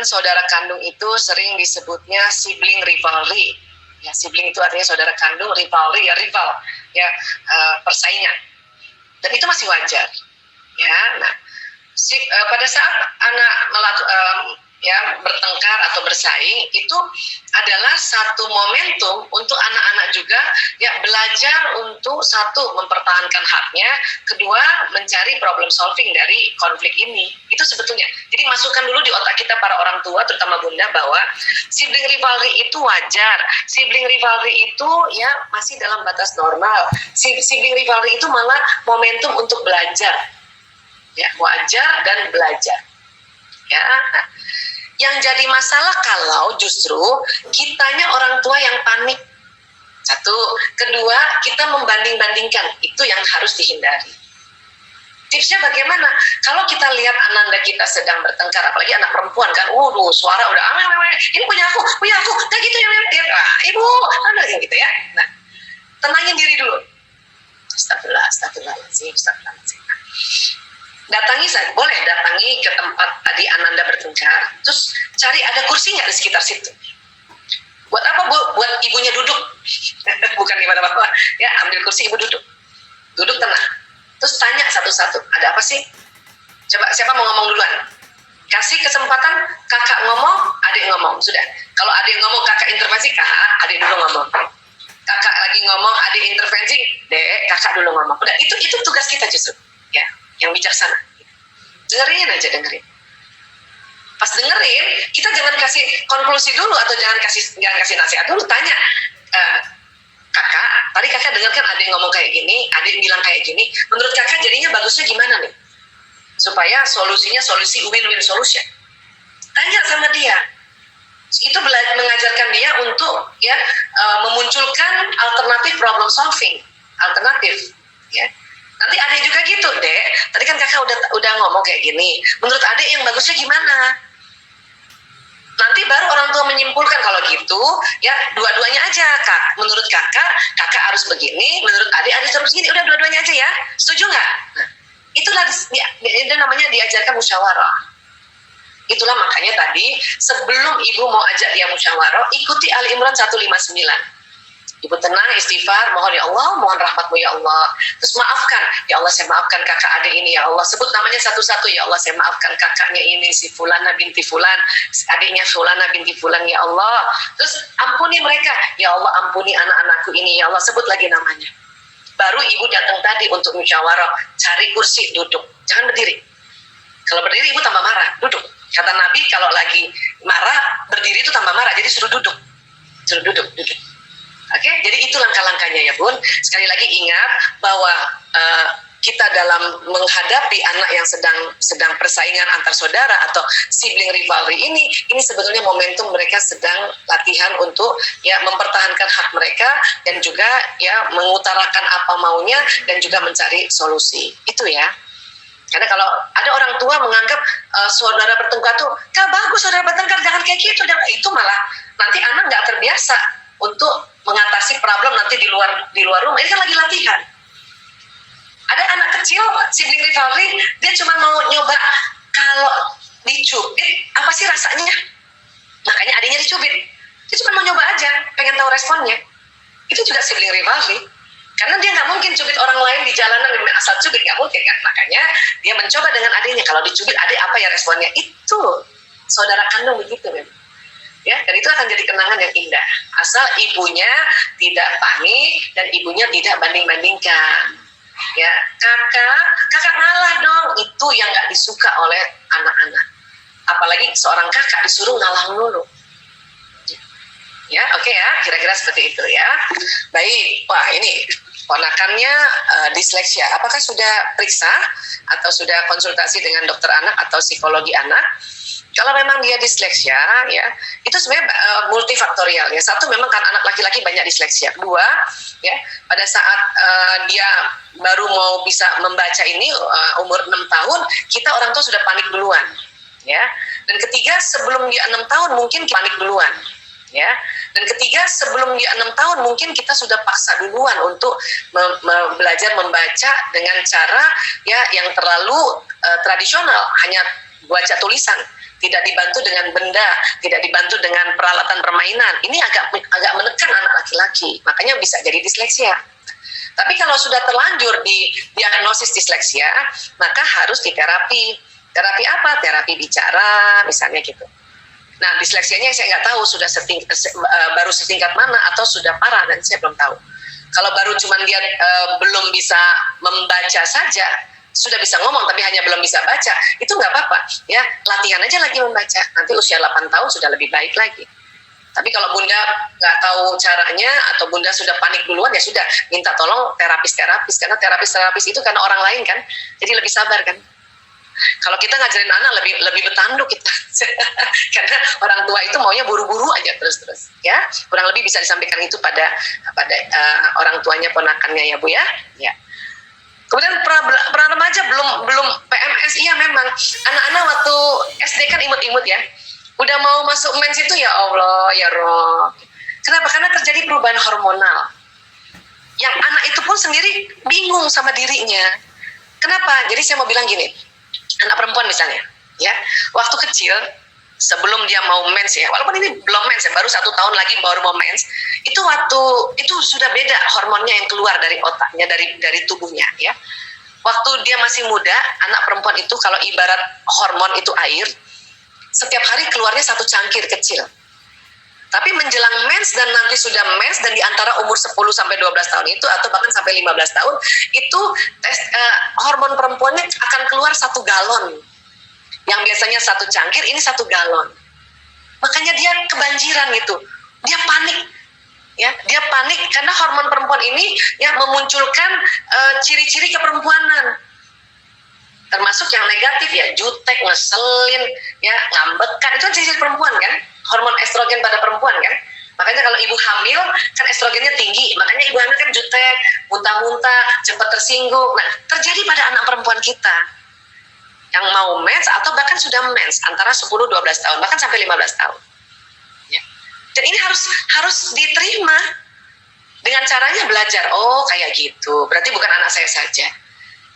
saudara kandung itu sering disebutnya sibling rivalry. Ya, sibling itu artinya saudara kandung, rivalry ya rival, ya persaingan. Dan itu masih wajar. Ya, nah, pada saat anak bertengkar atau bersaing itu adalah satu momentum untuk anak-anak juga ya belajar untuk satu mempertahankan haknya, kedua mencari problem solving dari konflik ini. Itu sebetulnya. Jadi masukkan dulu di otak kita para orang tua terutama bunda bahwa sibling rivalry itu wajar. Sibling rivalry itu ya masih dalam batas normal. Sibling rivalry itu malah momentum untuk belajar. Ya, wajar dan belajar. Ya. Nah, yang jadi masalah kalau justru kitanya orang tua yang panik. Satu, kedua kita membanding-bandingkan, itu yang harus dihindari. Tipsnya bagaimana? Kalau kita lihat ananda kita sedang bertengkar, apalagi anak perempuan kan, suara udah ini punya aku, kayak gitu ya, ibu, kayak gitu ya. Nah, tenangin diri dulu. Astagfirullahaladzim. Boleh datangi ke tempat tadi ananda bertengkar, terus cari ada kursi nggak di sekitar situ. Buat apa, Bu? Buat ibunya duduk. Bukan di mana-mana. Ya, ambil kursi, ibu duduk. Duduk tenang. Terus tanya satu-satu, ada apa sih? Coba, siapa mau ngomong duluan? Kasih kesempatan kakak ngomong, adik ngomong. Sudah. Kalau adik ngomong, kakak intervensi, adik dulu ngomong. Kakak lagi ngomong, adik intervensi, dek, kakak dulu ngomong. Udah, itu tugas kita justru. Ya, yang bijaksana. Dengerin aja. Pas dengerin, kita jangan kasih konklusi dulu atau jangan kasih nasihat dulu. Tanya, kakak, tadi kakak dengarkan adik ngomong kayak gini, adik bilang kayak gini. Menurut kakak jadinya bagusnya gimana nih? Supaya solusinya solusi win-win solution. Tanya sama dia. Itu mengajarkan dia untuk ya memunculkan alternatif problem solving, alternatif. Ya. Nanti adik juga gitu, dek. Tadi kan kakak udah ngomong kayak gini. Menurut adik yang bagusnya gimana? Nanti baru orang tua menyimpulkan kalau gitu, ya dua-duanya aja, kak. Menurut kakak harus begini. Menurut adik harus begini. Udah dua-duanya aja ya. Setuju nggak? Nah, itulah itu namanya diajarkan musyawarah. Itulah makanya tadi sebelum ibu mau ajak dia musyawarah, ikuti Ali Imran 159. Ibu tenang, istighfar, mohon ya Allah, mohon rahmatmu ya Allah. Terus maafkan, ya Allah saya maafkan kakak adik ini ya Allah. Sebut namanya satu-satu, ya Allah saya maafkan kakaknya ini, si Fulana binti Fulan, adiknya Fulana binti Fulan ya Allah. Terus ampuni mereka, ya Allah ampuni anak-anakku ini ya Allah. Sebut lagi namanya. Baru ibu datang tadi untuk musyawarah, cari kursi, duduk. Jangan berdiri. Kalau berdiri ibu tambah marah, duduk. Kata Nabi kalau lagi marah, berdiri itu tambah marah, jadi suruh duduk. Suruh duduk. Oke, jadi itu langkah-langkahnya ya Bun. Sekali lagi ingat bahwa kita dalam menghadapi anak yang sedang persaingan antar saudara atau sibling rivalry ini sebetulnya momentum mereka sedang latihan untuk ya mempertahankan hak mereka dan juga ya mengutarakan apa maunya dan juga mencari solusi. Itu ya. Karena kalau ada orang tua menganggap saudara bertengkar tuh, "Kak bagus saudara bertengkar, jangan kayak gitu." Itu malah nanti anak nggak terbiasa untuk mengatasi problem nanti di luar rumah. Ini kan lagi latihan. Ada anak kecil sibling rivalry, dia cuma mau nyoba kalau dicubit apa sih rasanya. Makanya adiknya dicubit. Dia cuma mau nyoba aja, pengen tahu responnya. Itu juga sibling rivalry. Karena dia nggak mungkin cubit orang lain di jalanan asal cubit, nggak mungkin kan. Makanya dia mencoba dengan adiknya, kalau dicubit adik apa ya responnya. Itu saudara kandung begitu kan. Ya, dan itu akan jadi kenangan yang indah. Asal ibunya tidak panik dan ibunya tidak banding-bandingkan. Ya, kakak ngalah dong. Itu yang nggak disuka oleh anak-anak. Apalagi seorang kakak disuruh ngalah dulu. Ya, oke ya, kira-kira seperti itu ya. Baik, wah ini ponakannya disleksia. Apakah sudah periksa atau sudah konsultasi dengan dokter anak atau psikologi anak? Kalau memang dia disleksia, ya itu sebenarnya multifaktorial. Ya, satu memang kan anak laki-laki banyak disleksia. Dua, ya pada saat dia baru mau bisa membaca ini umur 6 tahun, kita orang tua sudah panik duluan. Ya, dan ketiga sebelum dia 6 tahun mungkin panik duluan. Ya, dan ketiga sebelum dia 6 tahun mungkin kita sudah paksa duluan untuk belajar membaca dengan cara ya yang terlalu tradisional, hanya baca tulisan. tidak dibantu dengan benda, tidak dibantu dengan peralatan permainan. Ini agak menekan anak laki-laki, makanya bisa jadi disleksia. Tapi kalau sudah terlanjur di diagnosis disleksia, maka harus diterapi. Terapi apa? Terapi bicara, misalnya gitu. Nah, disleksianya saya nggak tahu sudah baru setingkat mana atau sudah parah, dan saya belum tahu. Kalau baru cuman dia belum bisa membaca saja, sudah bisa ngomong tapi hanya belum bisa baca, itu nggak apa-apa. Ya, latihan aja lagi membaca. Nanti usia 8 tahun sudah lebih baik lagi. Tapi kalau bunda nggak tahu caranya atau bunda sudah panik duluan, ya sudah minta tolong terapis, karena terapis itu karena orang lain kan, jadi lebih sabar kan. Kalau kita ngajarin anak lebih bertanduk kita, karena orang tua itu maunya buru-buru aja terus, ya. Kurang lebih bisa disampaikan itu pada orang tuanya ponakannya ya Bu ya. Ya. Kemudian pra remaja belum PMS, iya memang anak-anak waktu SD kan imut-imut ya. Udah mau masuk mens itu ya Allah, ya Roh. Kenapa? Karena terjadi perubahan hormonal. Yang anak itu pun sendiri bingung sama dirinya. Kenapa? Jadi saya mau bilang gini, anak perempuan misalnya, ya, waktu kecil sebelum dia mau mens ya, walaupun ini belum mens ya, baru 1 tahun lagi baru mau mens, itu sudah beda hormonnya yang keluar dari otaknya, dari tubuhnya, ya. Waktu dia masih muda, anak perempuan itu kalau ibarat hormon itu air, setiap hari keluarnya 1 cangkir kecil. Tapi menjelang mens dan nanti sudah mens, dan di antara umur 10 sampai 12 tahun itu atau bahkan sampai 15 tahun itu hormon perempuannya akan keluar 1 galon. Yang biasanya 1 cangkir, ini 1 galon. Makanya dia kebanjiran gitu. Dia panik. Ya, dia panik karena hormon perempuan ini ya memunculkan ciri-ciri keperempuanan. Termasuk yang negatif ya, jutek, ngeselin, ya, ngambekan, itu kan ciri-ciri perempuan kan, hormon estrogen pada perempuan kan. Makanya kalau ibu hamil kan estrogennya tinggi, makanya ibu hamil kan jutek, muntah-muntah, cepat tersinggung. Nah, terjadi pada anak perempuan kita yang mau mens atau bahkan sudah mens antara 10-12 tahun, bahkan sampai 15 tahun. Ya. Dan ini harus diterima dengan caranya belajar. Oh, kayak gitu. Berarti bukan anak saya saja.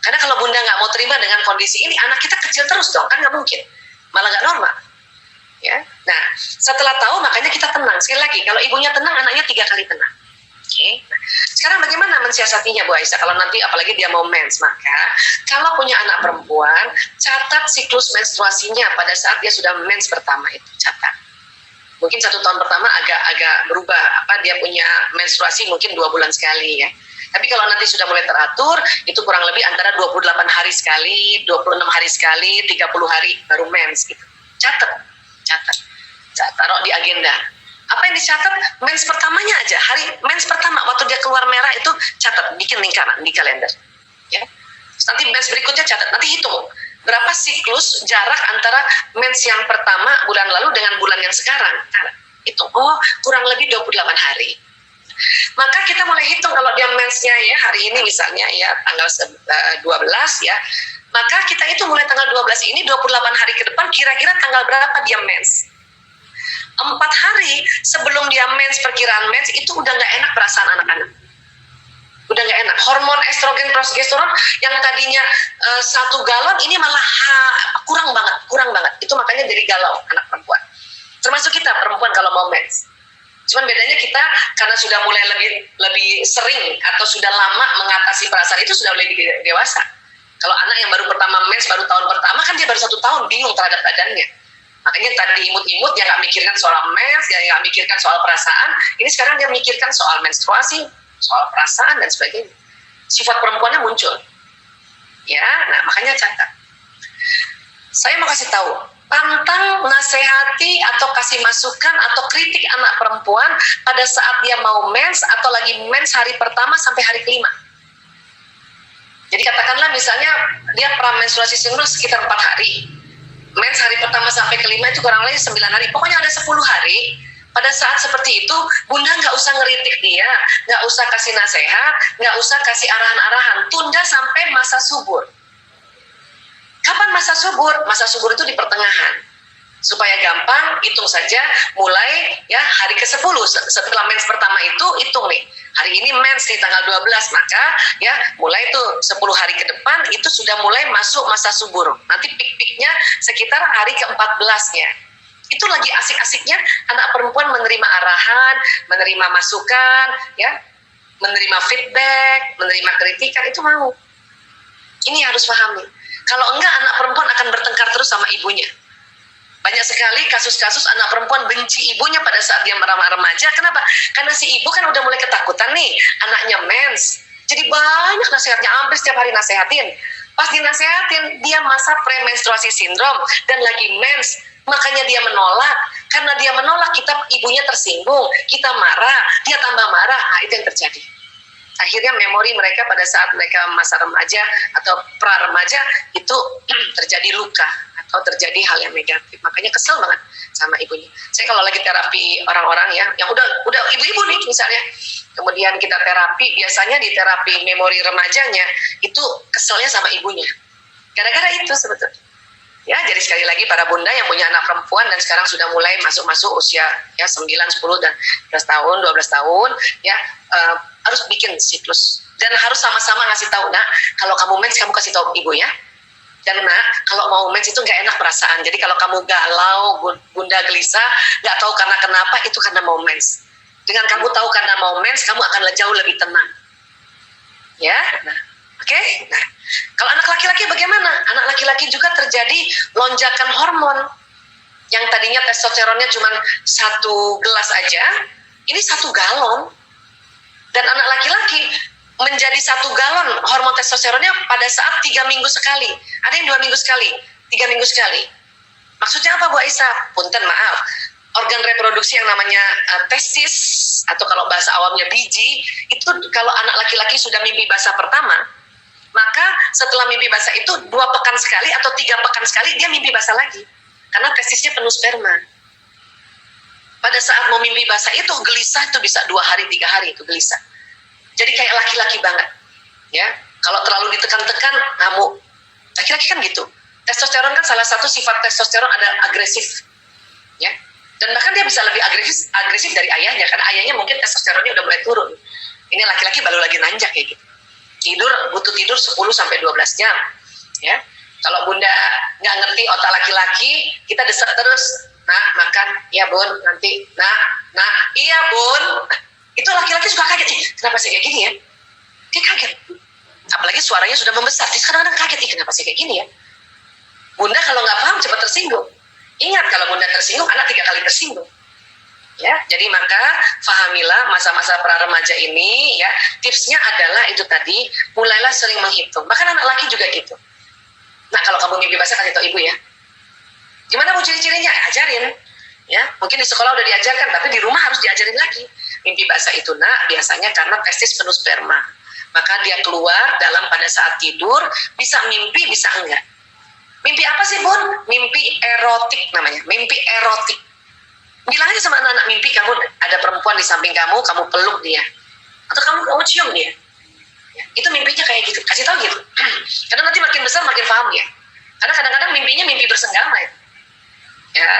Karena kalau bunda nggak mau terima dengan kondisi ini, anak kita kecil terus dong, kan nggak mungkin, malah nggak normal. Ya, nah setelah tahu makanya kita tenang. Sekali lagi, kalau ibunya tenang, anaknya 3 kali tenang. Oke. Nah, sekarang bagaimana mensiasatinya Bu Aisyah? Kalau nanti apalagi dia mau mens, maka kalau punya anak perempuan, catat siklus menstruasinya pada saat dia sudah mens pertama itu, catat. Mungkin 1 tahun pertama agak berubah, dia punya menstruasi mungkin 2 bulan sekali ya. Tapi kalau nanti sudah mulai teratur, itu kurang lebih antara 28 hari sekali, 26 hari sekali, 30 hari baru mens gitu. Catat. Taruh di agenda. Apa yang dicatat? Mens pertamanya aja. Hari mens pertama waktu dia keluar merah itu catat, bikin lingkaran di kalender. Ya. Nanti mens berikutnya catat. Nanti hitung berapa siklus jarak antara mens yang pertama bulan lalu dengan bulan yang sekarang. Nah, hitung. Oh, kurang lebih 28 hari. Maka kita mulai hitung kalau dia mensnya ya hari ini misalnya ya tanggal 12 ya, maka kita itu mulai tanggal 12 ini 28 hari ke depan kira-kira tanggal berapa dia mens. 4 hari sebelum dia mens, perkiraan mens itu udah nggak enak perasaan anak-anak. Udah nggak enak. Hormon estrogen, progesteron yang tadinya 1 galon ini malah kurang banget. Itu makanya jadi galau anak perempuan. Termasuk kita perempuan kalau mau mens. Cuman bedanya kita karena sudah mulai lebih sering atau sudah lama mengatasi perasaan itu sudah lebih dewasa. Kalau anak yang baru pertama mens, baru tahun pertama kan dia baru 1 tahun bingung terhadap badannya. Makanya tadi imut-imut dia nggak mikirkan soal mens, dia nggak mikirkan soal perasaan. Ini sekarang dia mikirkan soal menstruasi, soal perasaan dan sebagainya. Sifat perempuannya muncul. Ya, nah makanya catat. Saya mau kasih tahu. Pantang nasihati atau kasih masukan atau kritik anak perempuan pada saat dia mau mens atau lagi mens hari pertama sampai hari kelima. Jadi katakanlah misalnya dia pramenstruasi sekitar 4 hari. Mens hari pertama sampai kelima itu kurang lebih 9 hari. Pokoknya ada 10 hari. Pada saat seperti itu, bunda nggak usah ngeritik dia, nggak usah kasih nasihat, nggak usah kasih arahan-arahan. Tunda sampai masa subur. Kapan masa subur? Masa subur itu di pertengahan. Supaya gampang, hitung saja mulai ya hari ke-10 setelah mens pertama itu, hitung nih. hari ini mens di tanggal 12, maka ya mulai tuh 10 hari ke depan itu sudah mulai masuk masa subur. Nanti pik-piknya sekitar hari ke-14-nya. Itu lagi asik-asiknya anak perempuan menerima arahan, menerima masukan, ya, menerima feedback, menerima kritikan, itu mau. Ini harus pahami. Kalau enggak, anak perempuan akan bertengkar terus sama ibunya. Banyak sekali kasus-kasus anak perempuan benci ibunya pada saat dia remaja. Kenapa? Karena si ibu kan udah mulai ketakutan nih, anaknya mens. Jadi banyak nasihatnya, hampir setiap hari nasehatin. Pas dinasehatin, dia masa premenstruasi sindrom dan lagi mens. Makanya dia menolak. Karena dia menolak, ibunya tersinggung, kita marah, dia tambah marah. Nah, itu yang terjadi. Akhirnya memori mereka pada saat mereka masa remaja atau pra-remaja itu terjadi luka atau terjadi hal yang negatif. Makanya kesel banget sama ibunya. Saya kalau lagi terapi orang-orang ya, yang udah ibu-ibu nih misalnya, kemudian kita terapi, biasanya di terapi memori remajanya itu keselnya sama ibunya. Gara-gara itu sebetulnya. Ya, jadi sekali lagi para bunda yang punya anak perempuan dan sekarang sudah mulai masuk usia ya 9, 10 dan 11 tahun, 12 tahun, ya harus bikin siklus dan harus sama-sama ngasih tahu, nak, kalau kamu mens kamu kasih tahu ibu ya. Dan nak, kalau mau mens itu nggak enak perasaan. Jadi kalau kamu galau, bunda gelisah, nggak tahu karena kenapa, itu karena mau mens. Dengan kamu tahu karena mau mens, kamu akan jauh lebih tenang. Ya, nah, oke. Nah, kalau anak laki-laki bagaimana? Anak laki-laki juga terjadi lonjakan hormon. Yang tadinya testosteronnya cuma 1 gelas aja, ini 1 galon. Dan anak laki-laki menjadi 1 galon hormon testosteronnya pada saat 3 minggu sekali. Ada yang 2 minggu sekali, 3 minggu sekali. Maksudnya apa Bu Aisyah? Punten, maaf. Organ reproduksi yang namanya testis, atau kalau bahasa awamnya biji, itu kalau anak laki-laki sudah mimpi basah pertama, maka setelah mimpi basah itu 2 pekan sekali atau 3 pekan sekali dia mimpi basah lagi. Karena testisnya penuh sperma. Pada saat mau mimpi basah itu gelisah, itu bisa 2 hari, 3 hari itu gelisah. Jadi kayak laki-laki banget, ya. Kalau terlalu ditekan-tekan, ngamuk. Laki-laki kan gitu. Testosteron kan salah satu sifat testosteron ada agresif, ya. Dan bahkan dia bisa lebih agresif dari ayahnya, karena ayahnya mungkin testosteronnya udah mulai turun. Ini laki-laki baru lagi nanjak kayak gitu. Butuh tidur 10 sampai 12 jam, ya. Kalau bunda nggak ngerti otak laki-laki, kita desak terus, nak makan, iya bun, nanti, nak, iya bun. Itu laki-laki suka kaget, kenapa sih kayak gini ya? Dia kaget. Apalagi suaranya sudah membesar, dia kadang-kadang kaget, kenapa sih kayak gini ya? Bunda kalau nggak paham cepat tersinggung. Ingat, kalau bunda tersinggung, anak 3 kali tersinggung. Ya, jadi maka fahamilah masa-masa pra-remaja ini, ya. Tipsnya adalah itu tadi, mulailah sering menghitung. Bahkan anak laki juga gitu. Nah, kalau kamu mimpi basah kasih tahu ibu ya. Gimana Bu ciri-cirinya? Ajarin. Ya, mungkin di sekolah udah diajarkan, tapi di rumah harus diajarin lagi. Mimpi basah itu, nak, biasanya karena testis penuh sperma. Maka dia keluar pada saat tidur, bisa mimpi, bisa enggak. Mimpi apa sih, Bun? Mimpi erotik namanya, mimpi erotik. Bilang aja sama anak-anak, mimpi kamu ada perempuan di samping kamu peluk dia. Atau kamu cium dia. Ya, itu mimpinya kayak gitu, kasih tahu gitu. Karena nanti makin besar makin paham ya. Karena kadang-kadang mimpinya mimpi bersenggama ya. Ya.